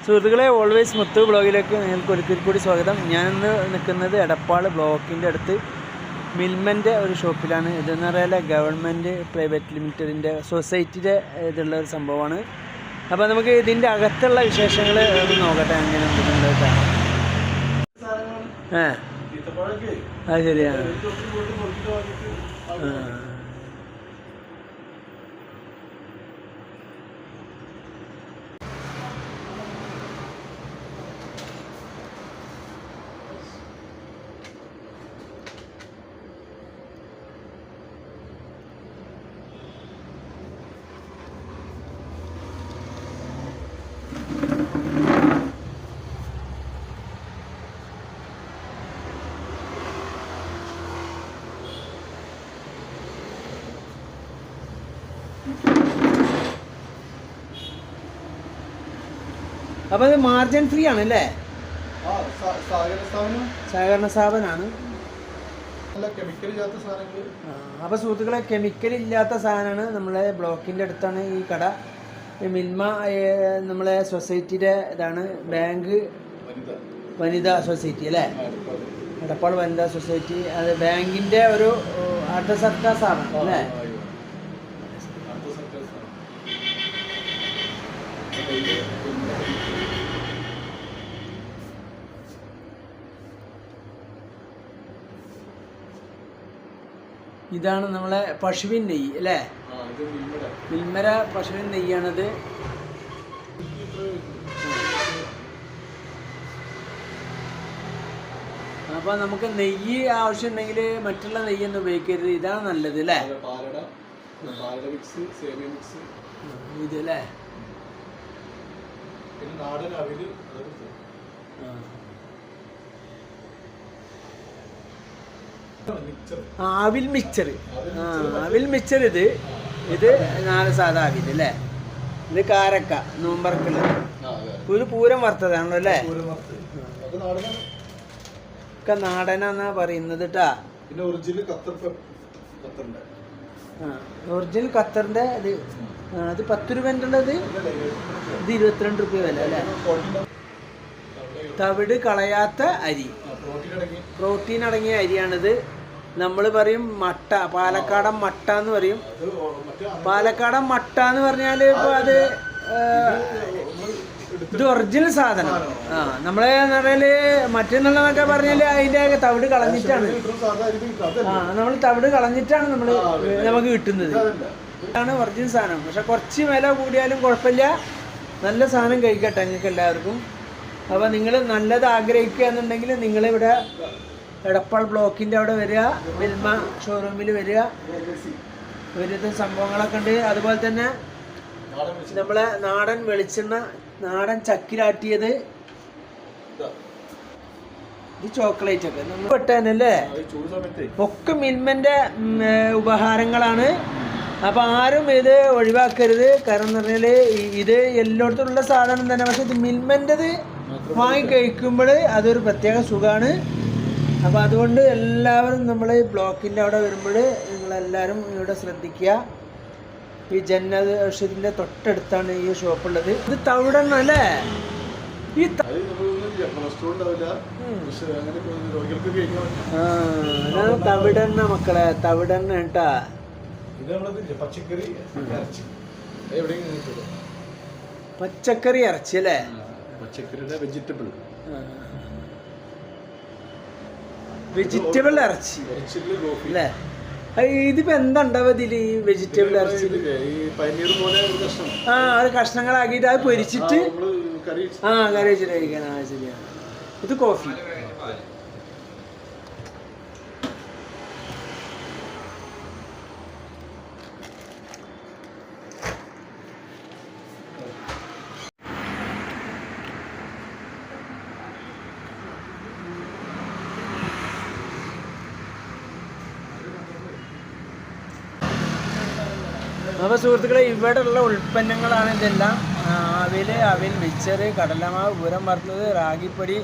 സുഹൃത്തുക്കളെ, ഓൾവേസ് മുത്തു ബ്ലോഗിലേക്ക് നിങ്ങൾക്ക് ഒരിക്കൽ കൂടി സ്വാഗതം. ഞാനിന്ന് നിൽക്കുന്നത് എടപ്പാൾ ബ്ലോക്കിൻ്റെ അടുത്ത് മിൽമൻ്റെ ഒരു ഷോപ്പിലാണ്. ഇതെന്ന് പറയാൻ ഗവൺമെൻറ് പ്രൈവറ്റ് ലിമിറ്റഡിൻ്റെ സൊസൈറ്റിയുടെ ഇതുള്ള ഒരു സംഭവമാണ്. അപ്പോൾ നമുക്ക് ഇതിൻ്റെ അകത്തുള്ള വിശേഷങ്ങൾ ഒന്ന് നോക്കട്ടെ, എങ്ങനെ ഉണ്ടെന്നുള്ളത്. അത് ശരിയാണ്. അപ്പോൾ ഇത് മാർജിൻ ഫ്രീ ആണല്ലേ? സഹകരണ സ്ഥാപനമാണ്. അപ്പോൾ സുഹൃത്തുക്കളെ, കെമിക്കൽ ഇല്ലാത്ത സാധനമാണ്. നമ്മളെ ബ്ലോക്കിൻ്റെ അടുത്താണ് ഈ കട. മിൽമ നമ്മളെ സൊസൈറ്റിയുടെ ഇതാണ്. ബാങ്ക് വനിതാ സൊസൈറ്റി അല്ലേ? എടപ്പാൾ വനിതാ സൊസൈറ്റി. അത് ബാങ്കിൻ്റെ ഒരു അർദ്ധ സർക്കാർ സ്ഥാപനം അല്ലേ? ഇതാണ് നമ്മളെ പശുവിൻ നെയ്യ് അല്ലേ? മിൽമര പശുവിൻ നെയ്യാണത്. അപ്പോൾ നമുക്ക് നെയ്യ് ആവശ്യമുണ്ടെങ്കിൽ മറ്റുള്ള നെയ്യൊന്നും ഉപയോഗിക്കരുത്. ഇതാണ് നല്ലത് അല്ലേ? ഇത് അല്ലേ? അവിൽ മിക്സർ. അവിൽ മിക്സർ. ഇത് 4 സാധാ അവിൽ അല്ലേ? ഇത് കാരക്ക നോമ്പറക്കുള്ള ഒരു പൂരം വറുത്തതാണല്ലോ അല്ലേ? ഒക്കെ നാടനാന്നാ പറയുന്നത് കേട്ടാ. ഒറിജിനൽ ഖത്തറിന്റെ അത് 10 രൂപൻ്റെ ഉള്ളത്. ഇത് 22 രൂപ വില അല്ലേ? തവിട് കളയാത്ത അരി, പ്രോട്ടീൻ അടങ്ങിയ അരിയാണിത്. നമ്മൾ പറയും മട്ട, പാലക്കാടൻ മട്ട എന്ന് പറയും. പാലക്കാടൻ മട്ട എന്ന് പറഞ്ഞാൽ ഇപ്പോൾ അത് ഇത് ഒറിജിനൽ സാധനം. നമ്മളെ എന്ന് പറഞ്ഞാൽ മറ്റെന്നുള്ളതൊക്കെ പറഞ്ഞാൽ അതിൻ്റെ തവിട് കളഞ്ഞിട്ടാണ്. നമ്മൾ തവിട് കളഞ്ഞിട്ടാണ് നമുക്ക് കിട്ടുന്നത്. ഇതാണ് ഒറിജിനൽ സാധനം. പക്ഷെ കുറച്ച് വില കൂടിയാലും കുഴപ്പമില്ല. നല്ല സാധനം കഴിക്കട്ടെ നിങ്ങൾക്ക് എല്ലാവർക്കും. അപ്പോൾ നിങ്ങൾ നല്ലത് ആഗ്രഹിക്കുക എന്നുണ്ടെങ്കിൽ നിങ്ങളിവിടെ എടപ്പാൾ ബ്ലോക്കിൻ്റെ അവിടെ വരിക, മിൽമ ഷോറൂമിൽ വരിക. ഇവരുടെ സംഭവങ്ങളൊക്കെ ഉണ്ട്. അതുപോലെ തന്നെ നമ്മളെ നാടൻ വെളിച്ചെണ്ണ, നാടൻ ചക്കിലാട്ടിയത്, ഇത് ചോക്ലേറ്റ് ഒക്കെ നമ്മൾ പെട്ടതല്ലേ? ഒക്കെ മിൽമൻ്റെ ഉപഹാരങ്ങളാണ്. അപ്പോൾ ആരും ഇത് ഒഴിവാക്കരുത്. കാരണം എന്ന് പറഞ്ഞാൽ ഇത് എല്ലായിടത്തും ഉള്ള സാധനം തന്നെ. പക്ഷെ ഇത് മിൽമൻ്റെത് വാങ്ങി കഴിക്കുമ്പോൾ അതൊരു പ്രത്യേക സുഖമാണ്. അപ്പോൾ അതുകൊണ്ട് എല്ലാവരും നമ്മൾ ബ്ലോക്കിൻ്റെ അവിടെ വരുമ്പോൾ നിങ്ങളെല്ലാവരും ഇവിടെ ശ്രദ്ധിക്കുക. ഈ ജന്നത് ഔഷധിൻ്റെ തൊട്ടടുത്താണ് ഈ ഷോപ്പുള്ളത്. ഇത് തവിടെണ്ണ അല്ലേ? ഈ തവിടെണ്ണ മക്കളെ, തവിടെണ്ണ കേട്ടാ. പച്ചക്കറി ഇറച്ചി അല്ലേ? വെജിറ്റബിൾ ഇറച്ചി അല്ലേ? ഇതിപ്പോ എന്താ ഉണ്ടാവുക ഇതില്? ഈ വെജിറ്റബിൾ ഇറച്ചി അത് കഷ്ണങ്ങളാക്കിയിട്ട് അത് പൊരിച്ചിട്ട് കറി വെച്ചിട്ട് കഴിക്കാൻ. ശരിയാണ്. ഇത് കോഫി. അപ്പോൾ സുഹൃത്തുക്കളെ, ഇവിടെ ഉള്ള ഉൽപ്പന്നങ്ങളാണ് ഇതെല്ലാം. അവിൽ മിക്സർ, കടലമാവ്, പൂരം വറുത്തത്, റാഗിപ്പൊടി,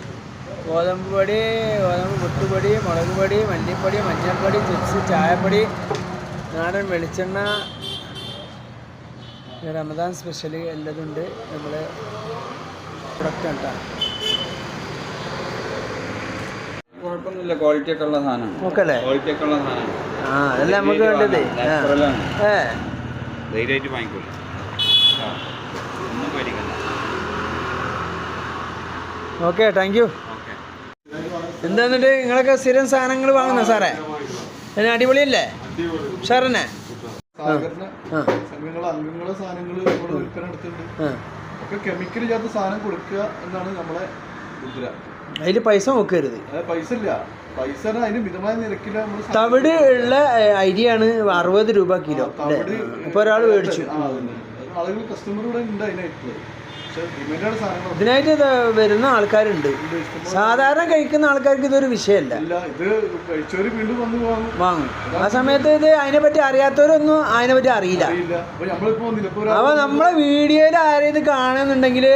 ഗോതമ്പ് പൊടി, ഗോതമ്പ് പുട്ടുപൊടി, മുളക് പൊടി, മല്ലിപ്പൊടി, മഞ്ഞൾപ്പൊടി, ചിപ്സ്, ചായപ്പൊടി, നാടൻ വെളിച്ചെണ്ണ, റമദാൻ സ്പെഷ്യൽ എല്ലതുണ്ട്. നമ്മൾ പ്രൊഡക്റ്റ് ആണ്. കുഴപ്പമൊന്നുമില്ല, ക്വാളിറ്റി ഒക്കെ ഉള്ള സാധനമാണ്. ഓക്കെ അല്ലേ? ക്വാളിറ്റി ഒക്കെ ഉള്ള സാധനമാണ്. ആ അതല്ല നമുക്ക് വേണ്ടത്. ധൈര്യമായിട്ട് വാങ്ങിക്കോളൂ, ഒന്നും പേടിക്കണ്ട. Okay, thank you. എന്താന്നിട്ട് നിങ്ങളൊക്കെ സ്ഥിരം സാധനങ്ങൾ വാങ്ങുന്ന സാറേ? അതിന് അടിപൊളിയല്ലേ? ഉഷാറന്നെ? അംഗങ്ങളെ സാധനങ്ങൾ നമ്മൾ വിൽപ്പന എടുത്തിട്ടുണ്ട്. ഒക്കെ കെമിക്കൽ ഇല്ലാത്ത സാധനം കൊടുക്കുക എന്നാണ് നമ്മളെ മുദ്ര. അതിൽ പൈസ നോക്കരുത്. പൈസ ഇല്ല, പൈസ അതിന് മിതമായ നിരക്കില്ല. തവിട് ഉള്ള അരിയാണ് 60 രൂപ കിലോ. അപ്പോൾ ഒരാൾ മേടിച്ചു. ആളുകൾ കസ്റ്റമർ കൂടെ ഉണ്ട് അതിനായിട്ട്. ഇതിനായിട്ട് വരുന്ന ആൾക്കാരുണ്ട്. സാധാരണ കഴിക്കുന്ന ആൾക്കാർക്ക് ഇതൊരു വിഷയമല്ല, വാങ്ങും. ആ സമയത്ത് ഇത് അതിനെപ്പറ്റി അറിയാത്തവരൊന്നും അതിനെപ്പറ്റി അറിയില്ല. അപ്പോൾ നമ്മളെ വീഡിയോയിൽ ആരെയും ഇത് കാണുന്നുണ്ടെങ്കിൽ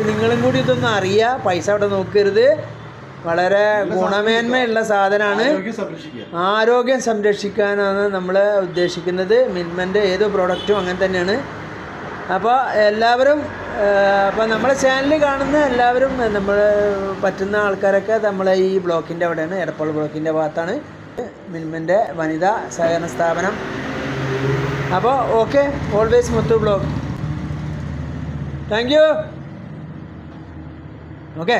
നിങ്ങളും കൂടി ഇതൊന്നും അറിയുക. പൈസ അവിടെ നോക്കരുത്. വളരെ ഗുണമേന്മയുള്ള സാധനമാണ്. ആരോഗ്യം സംരക്ഷിക്കാനാണ് നമ്മൾ ഉദ്ദേശിക്കുന്നത്. മിൽമൻ്റെ ഏത് പ്രോഡക്റ്റും അങ്ങനെ തന്നെയാണ്. അപ്പോൾ എല്ലാവരും, അപ്പോൾ നമ്മളെ ചാനൽ കാണുന്ന എല്ലാവരും, നമ്മൾ പറ്റുന്ന ആൾക്കാരൊക്കെ നമ്മളെ ഈ ബ്ലോക്കിൻ്റെ അവിടെയാണ്, എടപ്പാൾ ബ്ലോക്കിൻ്റെ ഭാഗത്താണ് മിൽമൻ്റെ വനിതാ സഹകരണ സ്ഥാപനം. അപ്പോൾ okay, always Muthu blog. Thank you. Okay.